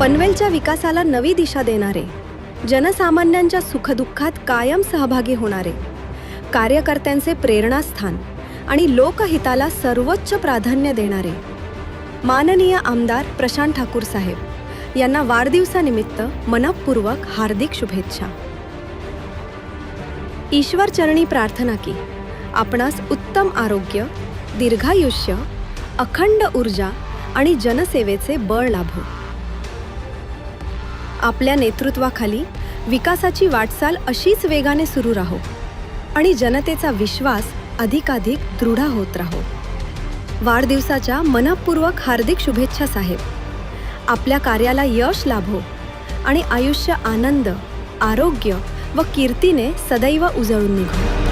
पनवेलच्या विकासाला नवी दिशा देणारे, जनसामान्यांच्या सुखदुःखात कायम सहभागी होणारे, कार्यकर्त्यांचे प्रेरणास्थान आणि लोकहिताला सर्वोच्च प्राधान्य देणारे माननीय आमदार प्रशांत ठाकूर साहेब यांना वाढदिवसानिमित्त मनःपूर्वक हार्दिक शुभेच्छा। ईश्वर चरणी प्रार्थना की आपणास उत्तम आरोग्य, दीर्घायुष्य, अखंड ऊर्जा आणि जनसेवेचे बळ लाभो। आपल्या नेतृत्वाखाली विकासाची वाटचाल अशीच वेगाने सुरू राहो आणि जनतेचा विश्वास अधिकाधिक दृढ होत राहो। वाढदिवसाच्या मनःपूर्वक हार्दिक शुभेच्छा साहेब। आपल्या कार्याला यश लाभो आणि आयुष्य आनंद, आरोग्य व कीर्तीने सदैव उजळून निघो।